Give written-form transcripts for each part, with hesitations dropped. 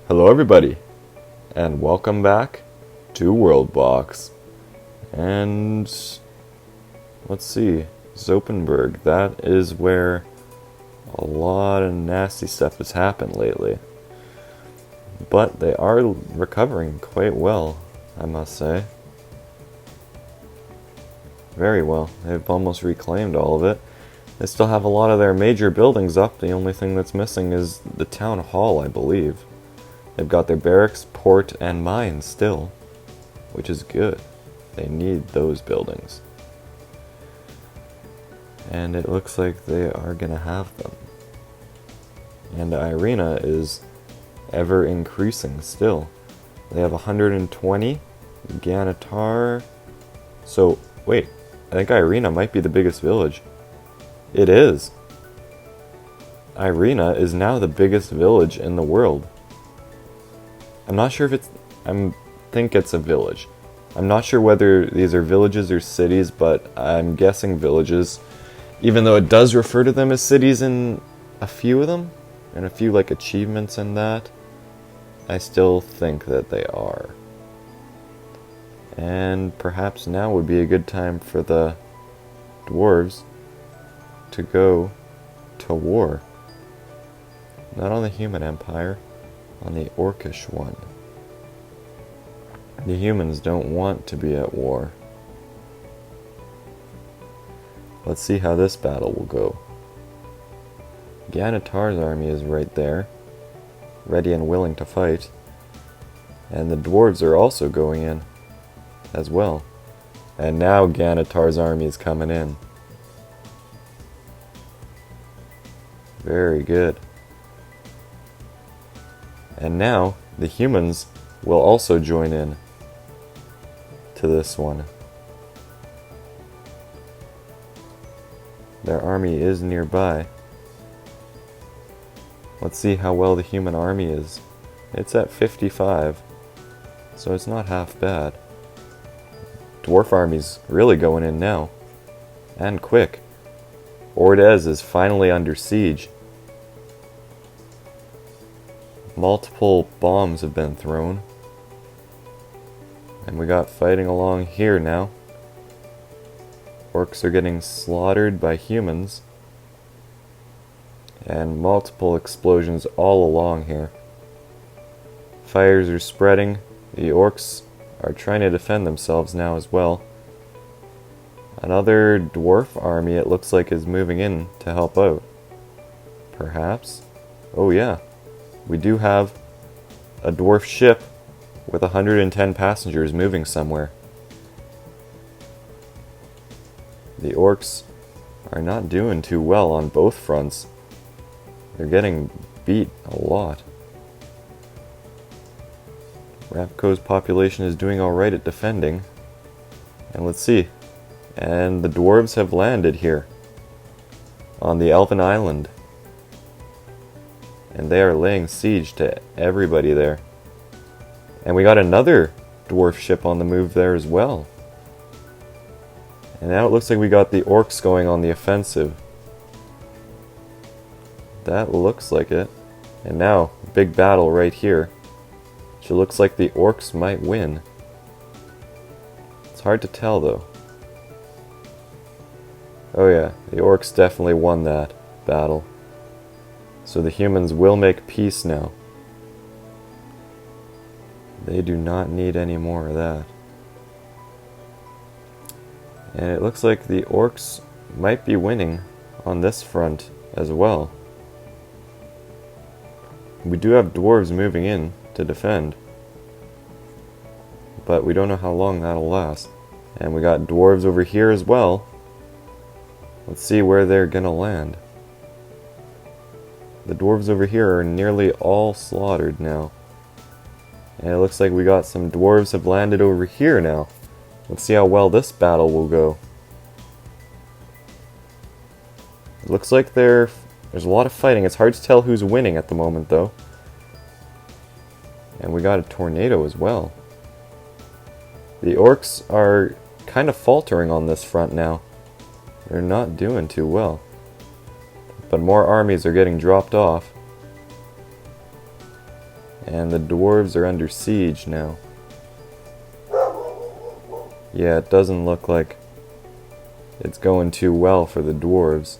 Hello everybody, and welcome back to WorldBox. And let's see, Zopenberg, that is where a lot of nasty stuff has happened lately. But they are recovering quite well, I must say. Very well. They've almost reclaimed all of it. They still have a lot of their major buildings up. The only thing that's missing is the town hall, I believe. They've got their barracks, port, and mines still, which is good. They need those buildings. And it looks like they are going to have them. And the arena is ever increasing still. They have 120. Ganitar. So, wait, I think Irina might be the biggest village. It is. Irina is now the biggest village in the world. I'm not sure if it's... I think it's a village. I'm not sure whether these are villages or cities, but I'm guessing villages. Even though it does refer to them as cities in a few of them, and a few like achievements and that, I still think that they are. And perhaps now would be a good time for the dwarves to go to war. Not on the human empire, on the Orcish one. The humans don't want to be at war. Let's see how this battle will go. Ganitar's army is right there, ready and willing to fight. And the dwarves are also going in as well. And now Ganitar's army is coming in. Very good. And now the humans will also join in to this one. Their army is nearby. Let's see how well the human army is. It's at 55, so it's not half bad. Dwarf army's really going in now. And quick. Ordez is finally under siege. Multiple bombs have been thrown. And we got fighting along here now. Orcs are getting slaughtered by humans. And multiple explosions all along here. Fires are spreading. The orcs are trying to defend themselves now as well. Another dwarf army, it looks like, is moving in to help out. Perhaps? Oh yeah. We do have a dwarf ship with 110 passengers moving somewhere. The orcs are not doing too well on both fronts. They're getting beat a lot. Rapco's population is doing alright at defending. And let's see. And the dwarves have landed here on the Elven Island. And they are laying siege to everybody there. And we got another dwarf ship on the move there as well. And now it looks like we got the orcs going on the offensive. That looks like it. And now, big battle right here. Which it looks like the orcs might win. It's hard to tell though. Oh yeah, the orcs definitely won that battle. So the humans will make peace now. They do not need any more of that. And it looks like the orcs might be winning on this front as well. We do have dwarves moving in to defend. But we don't know how long that'll last. And we got dwarves over here as well. Let's see where they're gonna land. The dwarves over here are nearly all slaughtered now. And it looks like we got some dwarves have landed over here now. Let's see how well this battle will go. It looks like there's a lot of fighting. It's hard to tell who's winning at the moment though. And we got a tornado as well. The orcs are kind of faltering on this front now. They're not doing too well. But more armies are getting dropped off. And the dwarves are under siege now. Yeah, it doesn't look like it's going too well for the dwarves.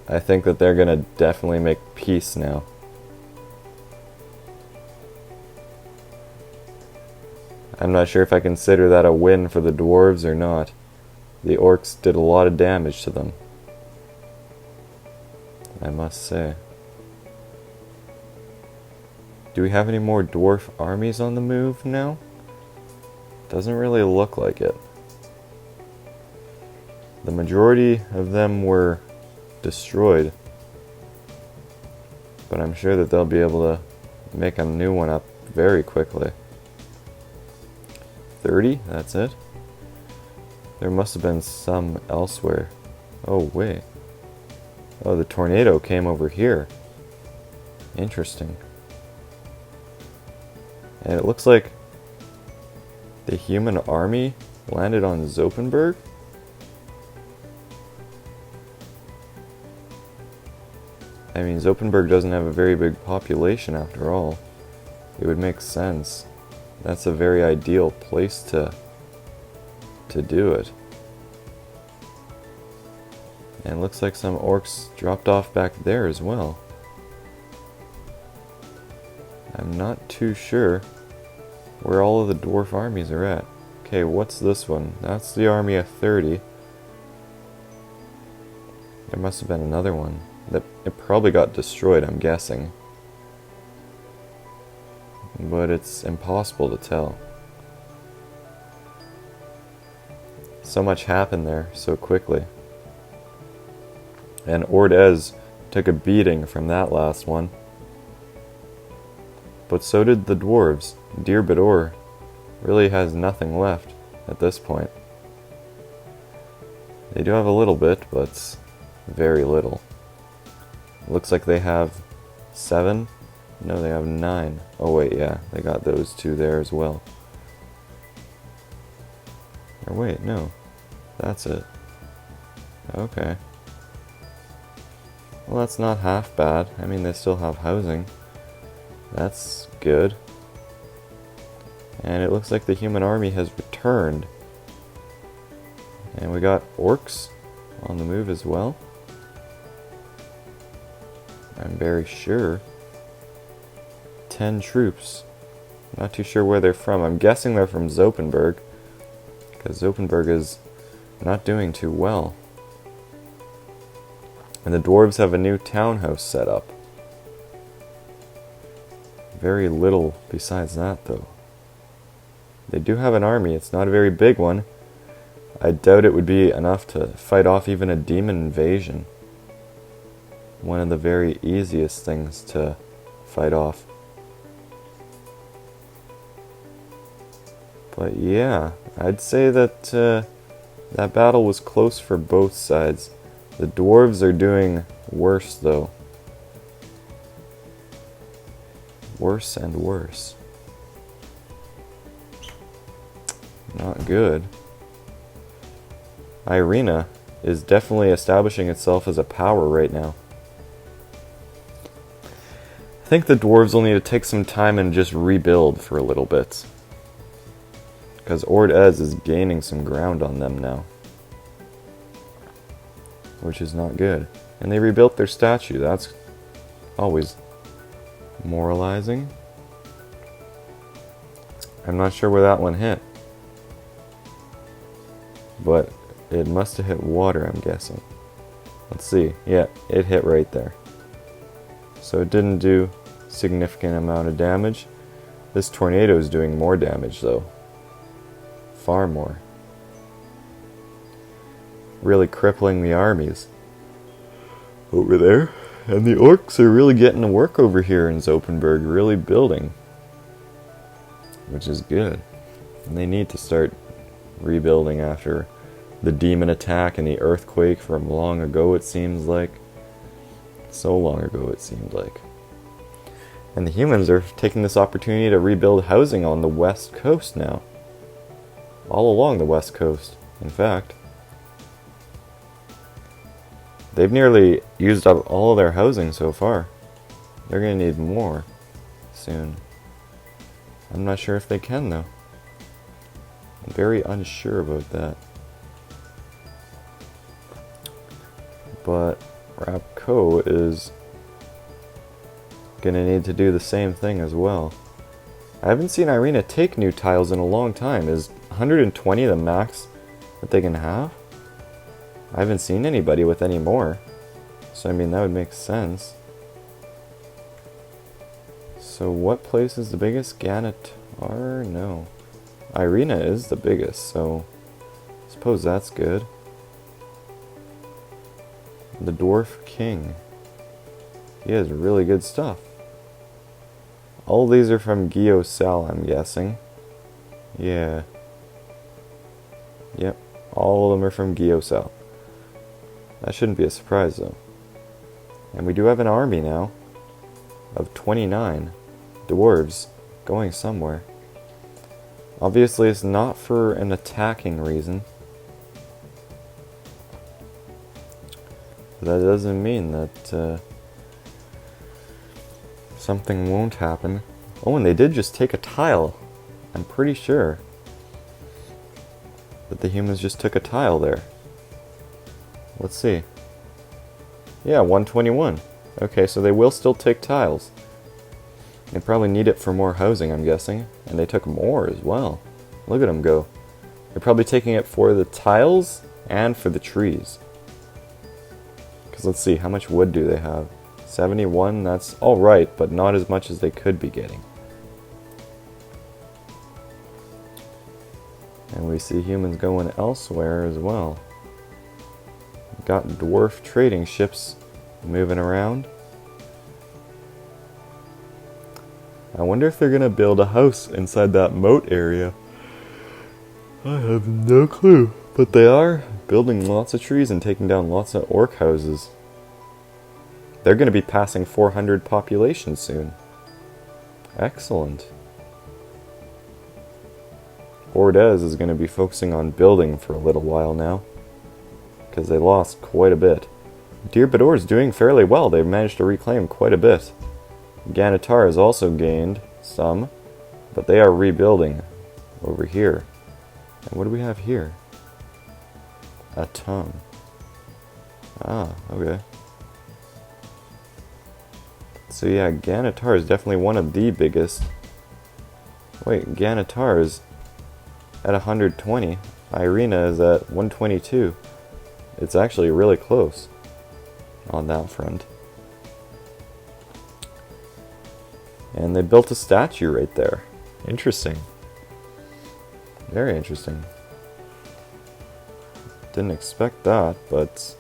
I think that they're gonna definitely make peace now. I'm not sure if I consider that a win for the dwarves or not. The orcs did a lot of damage to them, I must say. Do we have any more dwarf armies on the move now? Doesn't really look like it. The majority of them were destroyed, but I'm sure that they'll be able to make a new one up very quickly. 30? That's it? There must have been some elsewhere. Oh, wait. Oh, the tornado came over here. Interesting. And it looks like the human army landed on Zopenberg? I mean, Zopenberg doesn't have a very big population after all. It would make sense. That's a very ideal place to do it. And it looks like some orcs dropped off back there as well. I'm not too sure where all of the dwarf armies are at. Okay, what's this one? That's the army of 30. There must have been another one. It probably got destroyed, I'm guessing. But it's impossible to tell. So much happened there so quickly. And Ordez took a beating from that last one. But so did the dwarves. Deir Bedor really has nothing left at this point. They do have a little bit, but very little. Looks like they have 7. No, they have 9. Oh wait, yeah, they got those 2 there as well. Or wait, no. That's it. Okay. Well, that's not half bad. I mean, they still have housing. That's good. And it looks like the human army has returned. And we got orcs on the move as well. I'm very sure. 10 troops. Not too sure where they're from. I'm guessing they're from Zopenberg, because Zopenberg is not doing too well. And the dwarves have a new townhouse set up. Very little besides that, though. They do have an army. It's not a very big one. I doubt it would be enough to fight off even a demon invasion. One of the very easiest things to fight off. But yeah, I'd say that that battle was close for both sides. The dwarves are doing worse, though. Worse and worse. Not good. Irina is definitely establishing itself as a power right now. I think the dwarves will need to take some time and just rebuild for a little bit. Because Ordez is gaining some ground on them now. Which is not good. And they rebuilt their statue. That's always moralizing. I'm not sure where that one hit. But it must have hit water, I'm guessing. Let's see. Yeah, it hit right there. So it didn't do a significant amount of damage. This tornado is doing more damage, though. Far more. Really crippling the armies over there. And the orcs are really getting to work over here in Zopenberg, really building. Which is good. And they need to start rebuilding after the demon attack and the earthquake from long ago, it seems like. So long ago, it seemed like. And the humans are taking this opportunity to rebuild housing on the west coast now. All along the west coast, in fact. They've nearly used up all of their housing so far. They're gonna need more soon. I'm not sure if they can though. I'm very unsure about that. But Rapco is gonna need to do the same thing as well. I haven't seen Irina take new tiles in a long time. Is 120 the max that they can have? I haven't seen anybody with any more. So I mean, that would make sense. So what place is the biggest? Ganitar? No. Irina is the biggest, so I suppose that's good. The Dwarf King. He has really good stuff. All these are from Gyosal, I'm guessing. Yeah. Yep, all of them are from Gyosal. That shouldn't be a surprise though. And we do have an army now of 29 dwarves going somewhere. Obviously it's not for an attacking reason. That doesn't mean that something won't happen. Oh, and they did just take a tile. I'm pretty sure that the humans just took a tile there. Let's see. Yeah, 121. Okay, so they will still take tiles. They probably need it for more housing, I'm guessing. And they took more as well. Look at them go. They're probably taking it for the tiles and for the trees. Because let's see, how much wood do they have? 71, that's alright, but not as much as they could be getting. And we see humans going elsewhere as well. Got dwarf trading ships moving around. I wonder if they're gonna build a house inside that moat area. I have no clue. But they are building lots of trees and taking down lots of orc houses. They're going to be passing 400 population soon. Excellent. Ordez is going to be focusing on building for a little while now, because they lost quite a bit. Deir Bador is doing fairly well. They've managed to reclaim quite a bit. Ganitar has also gained some, but they are rebuilding over here. And what do we have here? A tongue. Ah, okay. So yeah, Ganitar is definitely one of the biggest. Wait, Ganitar is at 120. Irina is at 122. It's actually really close on that front. And they built a statue right there. Interesting. Very interesting. Didn't expect that, but...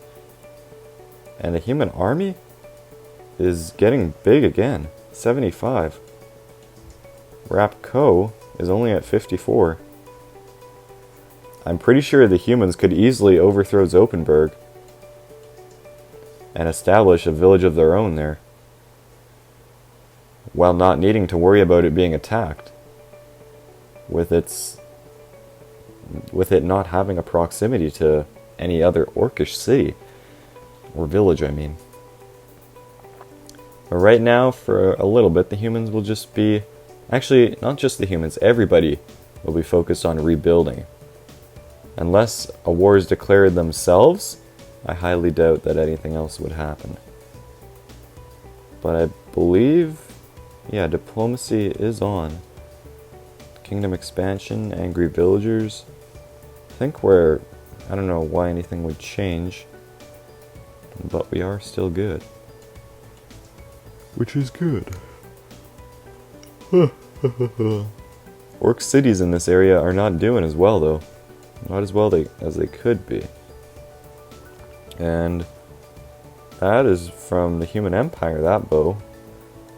And the human army is getting big again. 75. Rapco is only at 54. I'm pretty sure the humans could easily overthrow Zopenberg and establish a village of their own there, while not needing to worry about it being attacked, with it not having a proximity to any other orcish city, or village, I mean. But right now, for a little bit, the humans will just be... Actually, not just the humans, everybody will be focused on rebuilding. Unless a war is declared themselves, I highly doubt that anything else would happen. But I believe... Yeah, diplomacy is on. Kingdom expansion, angry villagers. I think we're... I don't know why anything would change, but we are still good. Which is good. Orc cities in this area are not doing as well, though. Not as well as they could be. And that is from the Human Empire, that bow.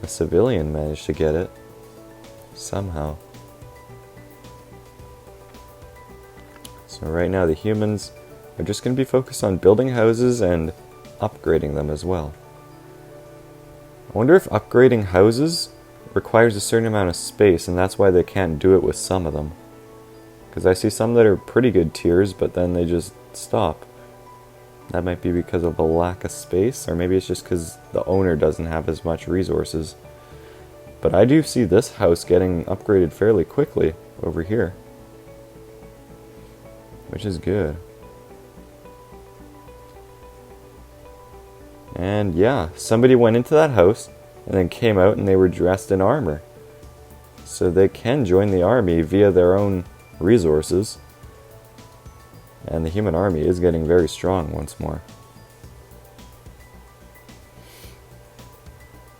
A civilian managed to get it. Somehow. So right now the humans are just going to be focused on building houses and upgrading them as well. I wonder if upgrading houses requires a certain amount of space, and that's why they can't do it with some of them. Because I see some that are pretty good tiers, but then they just stop. That might be because of a lack of space, or maybe it's just because the owner doesn't have as much resources. But I do see this house getting upgraded fairly quickly over here, which is good. And yeah, somebody went into that house and then came out and they were dressed in armor. So they can join the army via their own resources. And the human army is getting very strong once more.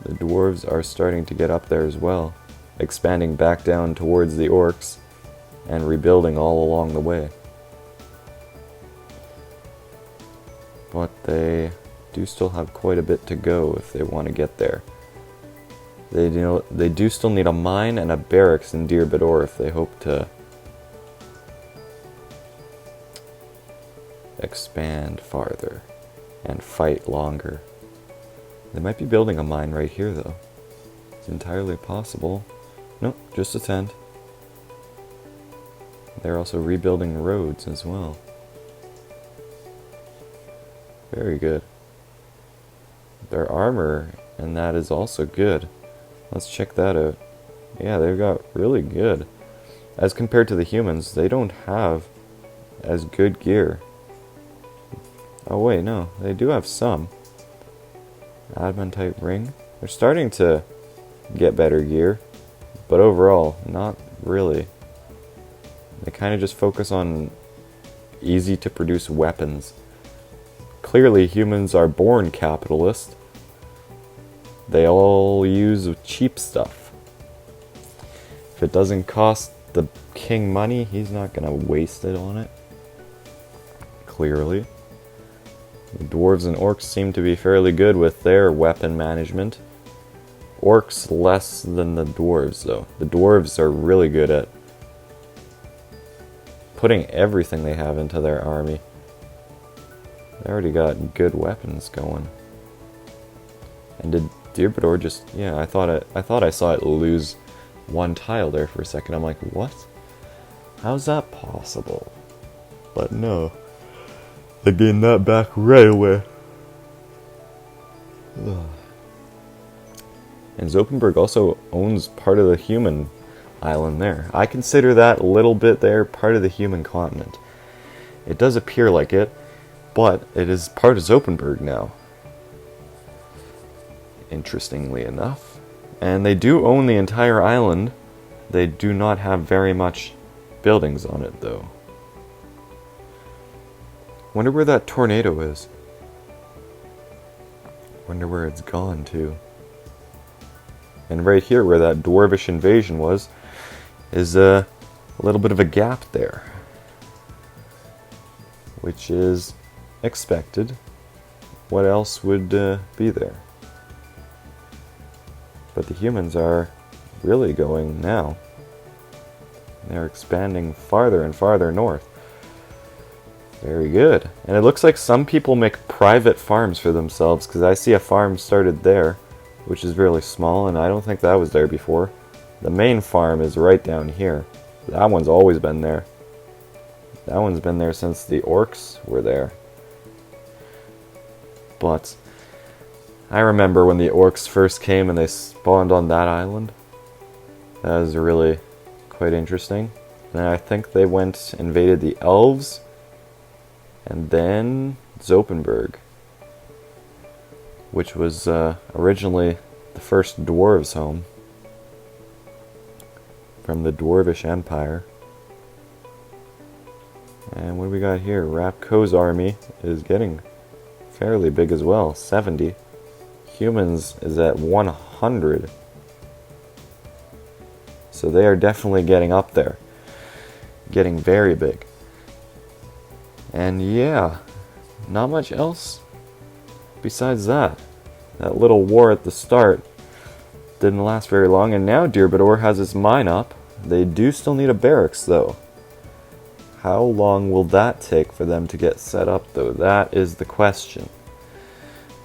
The dwarves are starting to get up there as well, expanding back down towards the orcs and rebuilding all along the way. But they do still have quite a bit to go if they want to get there. They do still need a mine and a barracks in Dirbador if they hope to expand farther and fight longer. They might be building a mine right here though. It's entirely possible. Nope, just a tent. They're also rebuilding roads as well. Very good. Their armor and that is also good. Let's check that out. Yeah, they've got really good. As compared to the humans, they don't have as good gear. Oh wait, no, they do have some. Adamantite ring. They're starting to get better gear, but overall, not really. They kind of just focus on easy to produce weapons. Clearly, humans are born capitalist. They all use cheap stuff. If it doesn't cost the king money, he's not gonna waste it on it. Clearly. The dwarves and orcs seem to be fairly good with their weapon management. Orcs less than the dwarves, though. The dwarves are really good at putting everything they have into their army. They already got good weapons going. And did Dirbador just... yeah, I thought I saw it lose one tile there for a second. I'm like, what? How's that possible? But no. They gained that back right away. Ugh. And Zopenberg also owns part of the human island there. I consider that little bit there part of the human continent. It does appear like it, but it is part of Zopenberg now. Interestingly enough. And they do own the entire island. They do not have very much buildings on it, though. Wonder where that tornado is. Wonder where it's gone to. And right here where that dwarvish invasion was, is a little bit of a gap there. Which is expected. What else would be there? But the humans are really going now. They're expanding farther and farther north. Very good. And it looks like some people make private farms for themselves, because I see a farm started there, which is really small, and I don't think that was there before. The main farm is right down here. That one's always been there. That one's been there since the orcs were there. But I remember when the orcs first came and they spawned on that island. That was really quite interesting. Then I think they invaded the elves, and then Zopenberg, which was originally the first dwarves' home from the Dwarvish Empire. And what do we got here? Rapko's army is getting fairly big as well, 70. Humans is at 100. So they are definitely getting up there. Getting very big. And yeah, not much else besides that. That little war at the start didn't last very long, and now Dirbador has its mine up. They do still need a barracks though. How long will that take for them to get set up though? That is the question.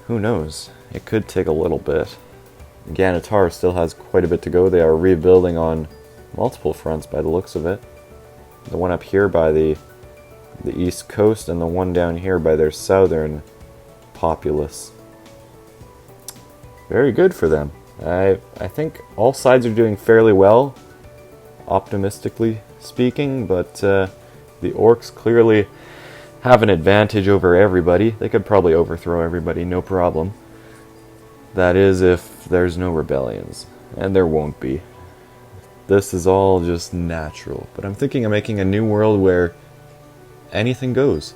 Who knows? It could take a little bit. Ganitar still has quite a bit to go. They are rebuilding on multiple fronts by the looks of it. The one up here by the the east coast and the one down here by their southern populace. Very good for them. I think all sides are doing fairly well, optimistically speaking, but the orcs clearly have an advantage over everybody. They could probably overthrow everybody, no problem. That is if there's no rebellions, and there won't be. This is all just natural, but I'm thinking of making a new world where anything goes,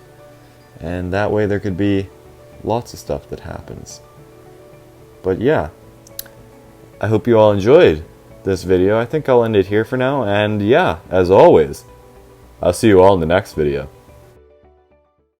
and that way there could be lots of stuff that happens. But yeah, I hope you all enjoyed this video. I think I'll end it here for now, and yeah, as always, I'll see you all in the next video.